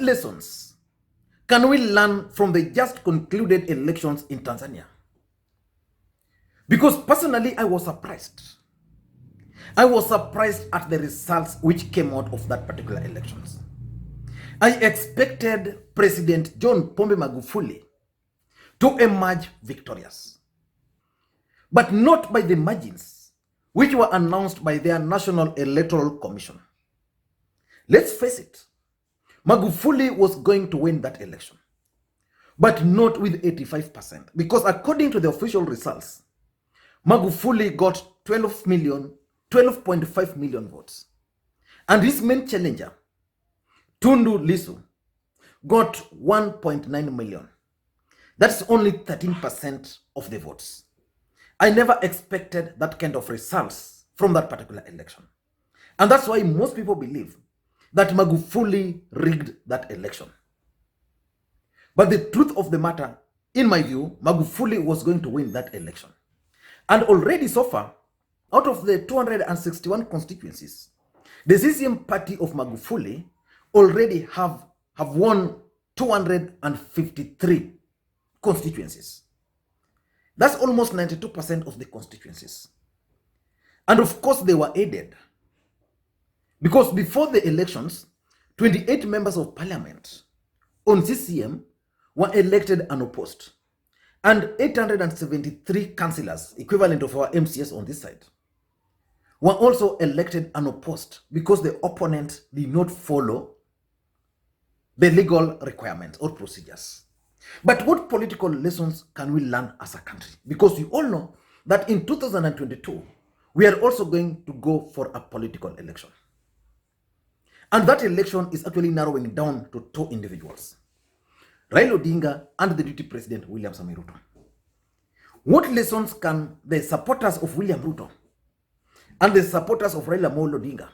lessons can we learn from the just concluded elections in Tanzania? Because personally, I was surprised. I was surprised at the results which came out of that particular elections. I expected President John Pombe Magufuli to emerge victorious, but not by the margins which were announced by their National Electoral Commission. Let's face it, Magufuli was going to win that election, but not with 85%, because according to the official results, Magufuli got 12.5 million votes. And his main challenger, Tindu Lissu, got 1.9 million. That's only 13% of the votes. I never expected that kind of results from that particular election. And that's why most people believe that Magufuli rigged that election. But the truth of the matter, in my view, Magufuli was going to win that election. And already so far, out of the 261 constituencies, the CCM party of Magufuli already have won 253 constituencies. That's almost 92% of the constituencies. And of course, they were aided, because before the elections, 28 members of parliament on CCM were elected unopposed, and 873 councillors, equivalent of our MCS on this side, were also elected unopposed because the opponent did not follow the legal requirements or procedures. But what political lessons can we learn as a country? Because you all know that in 2022, we are also going to go for a political election. And that election is actually narrowing down to two individuals, Raila Odinga and the deputy president, William Samoei Ruto. What lessons can the supporters of William Ruto and the supporters of Raila Odinga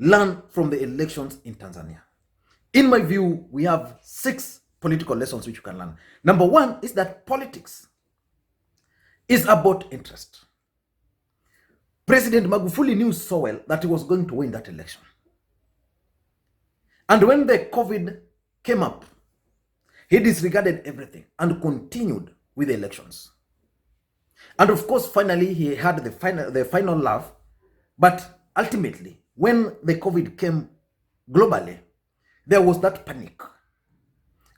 learn from the elections in Tanzania? In my view, we have 6 political lessons which you can learn. Number 1 is that politics is about interest. President Magufuli knew so well that he was going to win that election. And when the COVID came up, he disregarded everything and continued with the elections. And of course, finally, he had the final laugh. But ultimately, when the COVID came globally, there was that panic.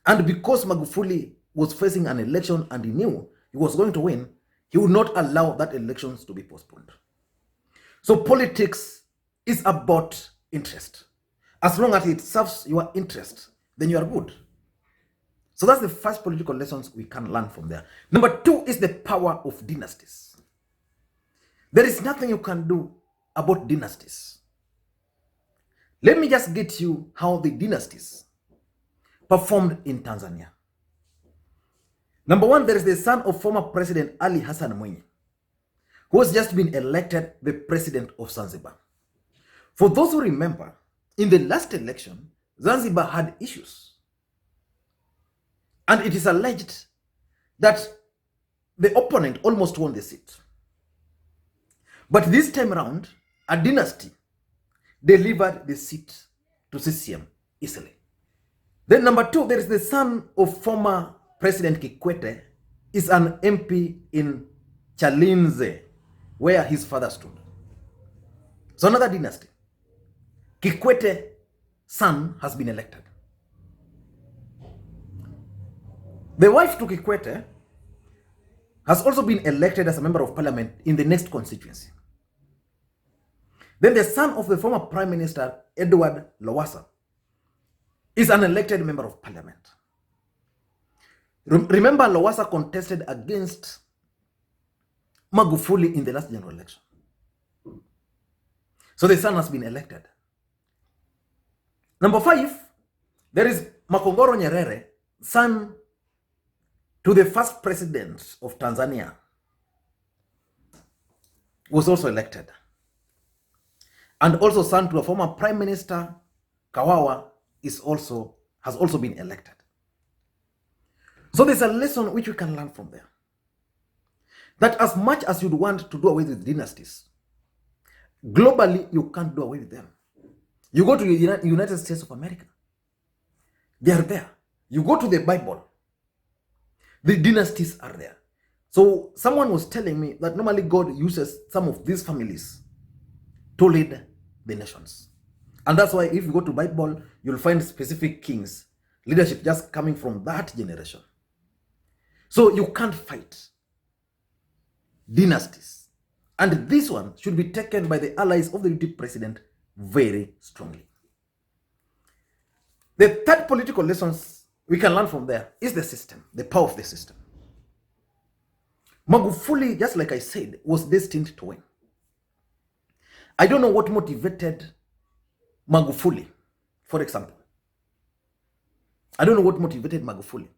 And because Magufuli was facing an election and he knew he was going to win, he would not allow that elections to be postponed. So politics is about interest. As long as it serves your interest, then you are good. So that's the first political lessons we can learn from there. Number 2 is the power of dynasties. There is nothing you can do about dynasties. Let me just get you how the dynasties performed in Tanzania. Number 1, there is the son of former President Ali Hassan Mwinyi, who has just been elected the president of Zanzibar. For those who remember, in the last election, Zanzibar had issues. And it is alleged that the opponent almost won the seat. But this time around, a dynasty delivered the seat to CCM easily. Then number 2, there is the son of former President Kikwete, is an MP in Chalinze, where his father stood. So another dynasty. Kikwete's son has been elected. The wife to Kikwete has also been elected as a member of parliament in the next constituency. Then the son of the former Prime Minister, Edward Lowassa, is an elected member of parliament. Remember, Lowassa contested against Magufuli in the last general election. So the son has been elected. Number 5, there is Makongoro Nyerere, son to the first president of Tanzania, was also elected. And also son to a former Prime Minister, Kawawa, has also been elected. So there's a lesson which we can learn from there. That as much as you'd want to do away with dynasties, globally, you can't do away with them. You go to the United States of America. They are there. You go to the Bible, the dynasties are there. So someone was telling me that normally God uses some of these families to lead the nations. And that's why if you go to Bible, you'll find specific kings, leadership just coming from that generation. So you can't fight dynasties. And this one should be taken by the allies of the deputy president very strongly. The third political lessons we can learn from there is the system, the power of the system. Magufuli, just like I said, was destined to win. I don't know what motivated Magufuli, for example. I don't know what motivated Magufuli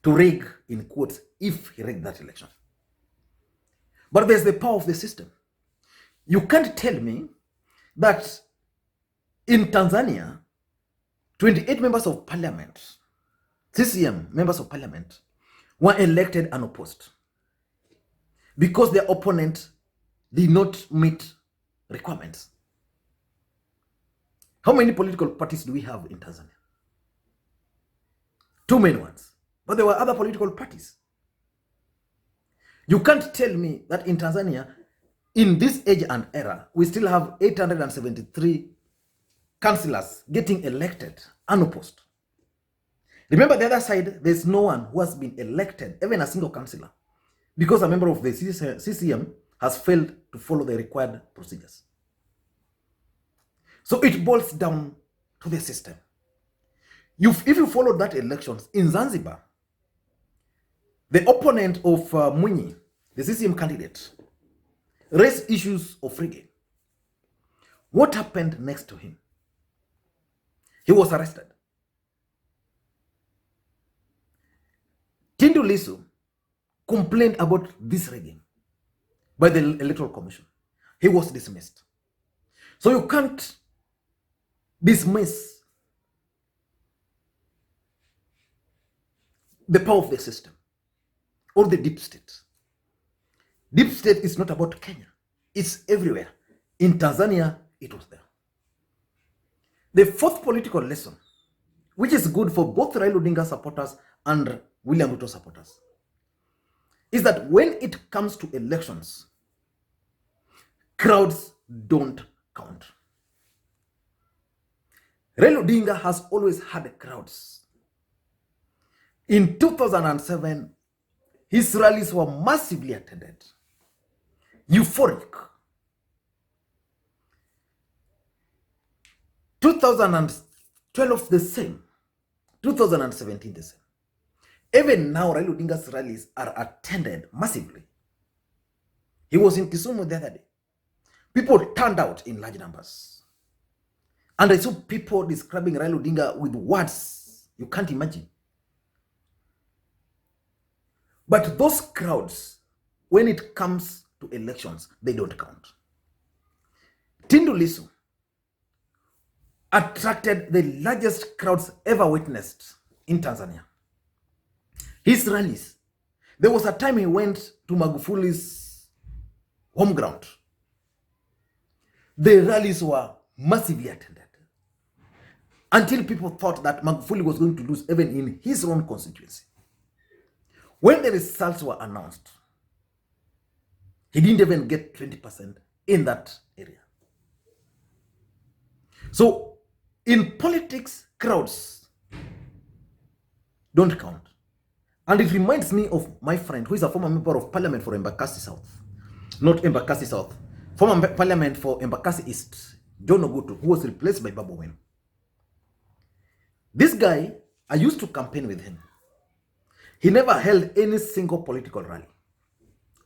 to rig, in quotes, if he rigged that election. But there's the power of the system. You can't tell me that in Tanzania, 28 members of parliament, CCM members of parliament, were elected unopposed because their opponent did not meet requirements. How many political parties do we have in Tanzania? Two main ones. But there were other political parties. You can't tell me that in Tanzania, in this age and era, we still have 873 councillors getting elected unopposed. Remember, the other side, there's no one who has been elected, even a single councillor, because a member of the CCM has failed to follow the required procedures. So it boils down to the system. If you follow that elections in Zanzibar, the opponent of Makwiny, the CCM candidate, raised issues of rigging. What happened next to him? He was arrested. Tindu Lissu complained about this rigging by the Electoral Commission. He was dismissed. So you can't dismiss the power of the system or the deep state. Deep state is not about Kenya. It's everywhere. In Tanzania, it was there. The fourth political lesson, which is good for both Raila Odinga supporters and William Ruto supporters, is that when it comes to elections, crowds don't count. Raila Odinga has always had crowds. In 2007, his rallies were massively attended, euphoric. 2012 the same, 2017 the same. Even now, Raila Odinga's rallies are attended massively. He was in Kisumu the other day. People turned out in large numbers. And I saw people describing Raila Odinga with words you can't imagine. But those crowds, when it comes to elections, they don't count. Tindu Lissu attracted the largest crowds ever witnessed in Tanzania. His rallies, there was a time he went to Magufuli's home ground. The rallies were massively attended until people thought that Magufuli was going to lose even in his own constituency. When the results were announced, he didn't even get 20% in that area. So in politics, crowds don't count. And it reminds me of my friend who is a former member of parliament for Embakasi South. Not Embakasi South. Former parliament for Embakasi East, John Ogutu, who was replaced by Babu Wenu. This guy, I used to campaign with him. He never held any single political rally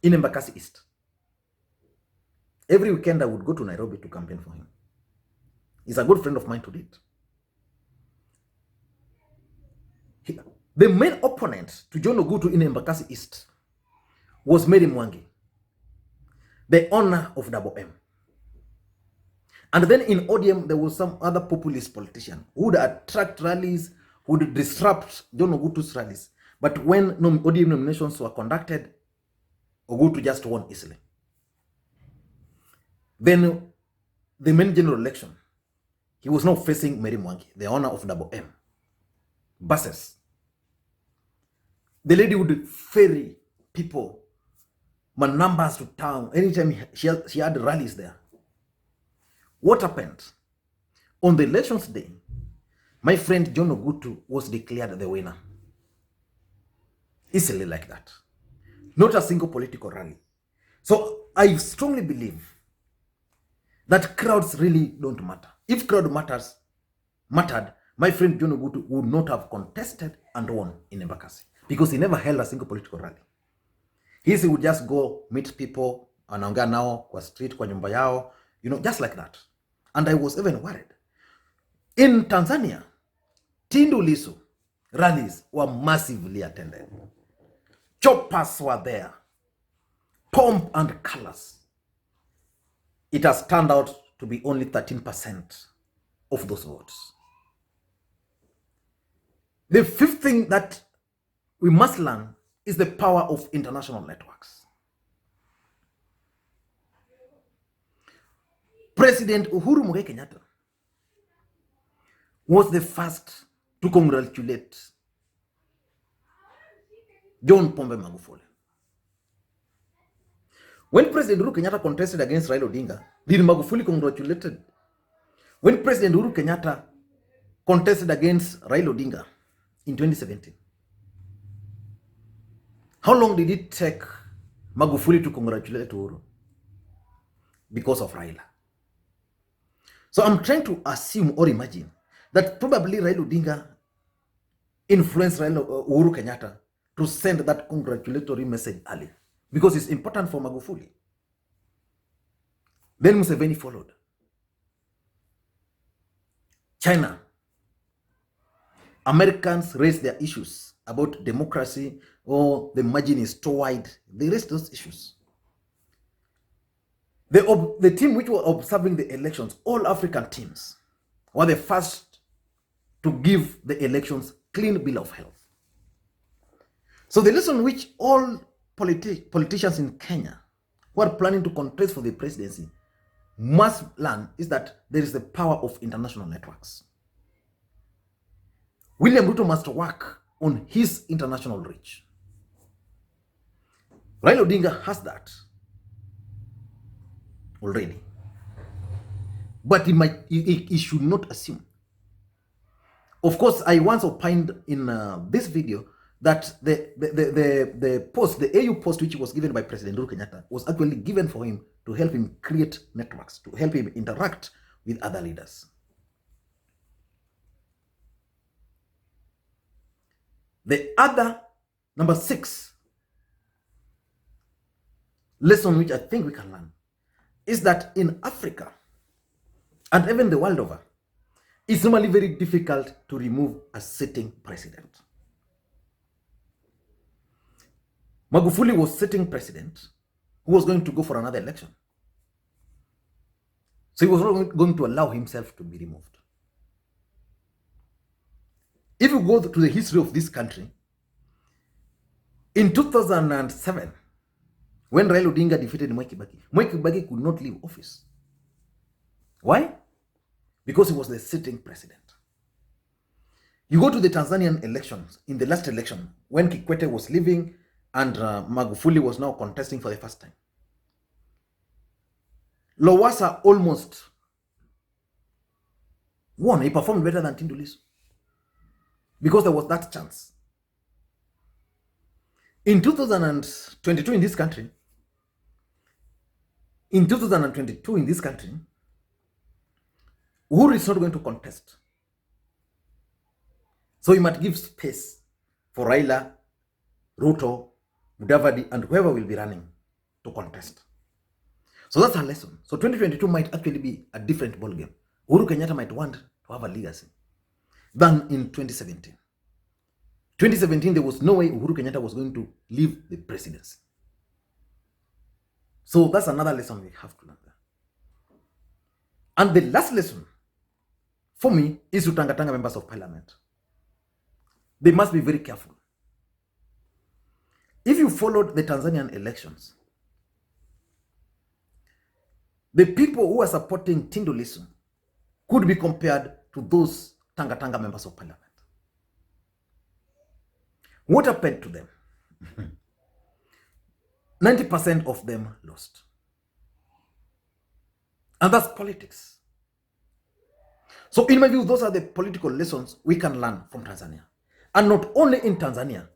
in Embakasi East. Every weekend I would go to Nairobi to campaign for him. He's a good friend of mine to date. The main opponent to John Ogutu in Embakasi East was Mary Mwangi, the owner of Double M. And then in ODM, there was some other populist politician who would attract rallies, who would disrupt John Ogutu's rallies. But when ODM nominations were conducted, Ogutu just won easily. Then the main general election, he was now facing Mary Mwangi, the owner of Double M. buses. The lady would ferry people, numbers to town anytime she had rallies there. What happened? On the elections day, my friend John Ogutu was declared the winner. Easily like that. Not a single political rally. So I strongly believe that crowds really don't matter. If crowd mattered, my friend John Ogutu would not have contested and won in Embakasi because he never held a single political rally. He would just go meet people, anaongea nao kwa street, kwa nyumba yao, just like that. And I was even worried. In Tanzania, Tindu Lissu rallies were massively attended. Choppers were there. Pomp and colors. It has turned out to be only 13% of those votes. The fifth thing that we must learn is the power of international networks. President Uhuru Kenyatta was the first to congratulate John Pombe Magufuli. When President Uhuru Kenyatta contested against Raila Odinga, did Magufuli congratulated? When President Uhuru Kenyatta contested against Raila Odinga in 2017, how long did it take Magufuli to congratulate Uhuru? Because of Raila. So I'm trying to assume or imagine that probably Raila Odinga influenced Uhuru Kenyatta to send that congratulatory message early because it's important for Magufuli. Then Museveni followed. China. Americans raised their issues about democracy or the margin is too wide. They raised those issues. The team which were observing the elections, all African teams, were the first to give the elections clean bill of health. So the lesson which all politicians in Kenya who are planning to contest for the presidency must learn is that there is the power of international networks. William Ruto must work on his international reach. Raila Odinga has that already. But he should not assume. Of course, I once opined in this video that the post, the AU post which was given by President Uhuru Kenyatta was actually given for him to help him create networks, to help him interact with other leaders. The other, number 6, lesson which I think we can learn is that in Africa and even the world over, it's normally very difficult to remove a sitting president. Magufuli was sitting president who was going to go for another election. So he was not going to allow himself to be removed. If you go to the history of this country, in 2007, when Raila Odinga defeated Mwai Kibaki could not leave office. Why? Because he was the sitting president. You go to the Tanzanian elections, in the last election, when Kikwete was leaving and Magufuli was now contesting for the first time. Lowassa almost won. He performed better than Tindu Lissu because there was that chance. In 2022 in this country, Uhuru is not going to contest. So he might give space for Raila, Ruto, Mudavadi, and whoever will be running to contest. So that's a lesson. So 2022 might actually be a different ballgame. Uhuru Kenyatta might want to have a legacy than in 2017. 2017, there was no way Uhuru Kenyatta was going to leave the presidency. So that's another lesson we have to learn. And the last lesson for me is to Tanga members of parliament. They must be very careful. If you followed the Tanzanian elections, the people who are supporting Tindu Lissu could be compared to those Tanga members of parliament. What happened to them? 90% of them lost. And that's politics. So in my view, those are the political lessons we can learn from Tanzania. And not only in Tanzania,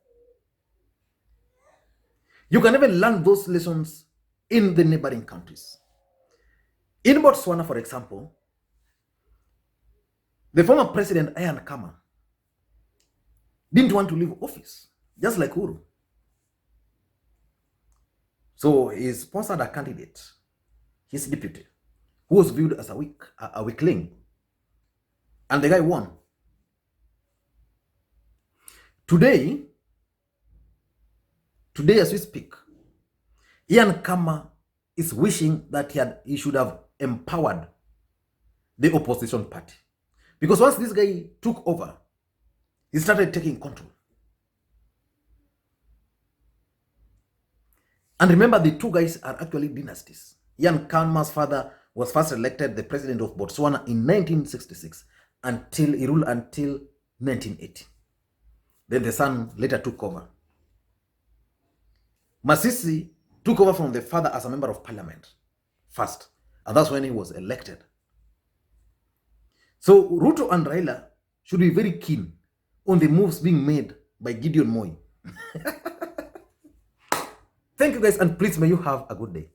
you can even learn those lessons in the neighboring countries. In Botswana, for example, the former president, Ian Khama, didn't want to leave office, just like Uhuru. So he sponsored a candidate, his deputy, who was viewed as a weakling. And the guy won. Today as we speak, Ian Khama is wishing that he should have empowered the opposition party. Because once this guy took over, he started taking control. And remember, the two guys are actually dynasties. Ian Khama's father was first elected the president of Botswana in 1966 until he ruled until 1980. Then the son later took over. Masisi took over from the father as a member of parliament first, and that's when he was elected. So Ruto and Raila should be very keen on the moves being made by Gideon Moi. Thank you guys, and please may you have a good day.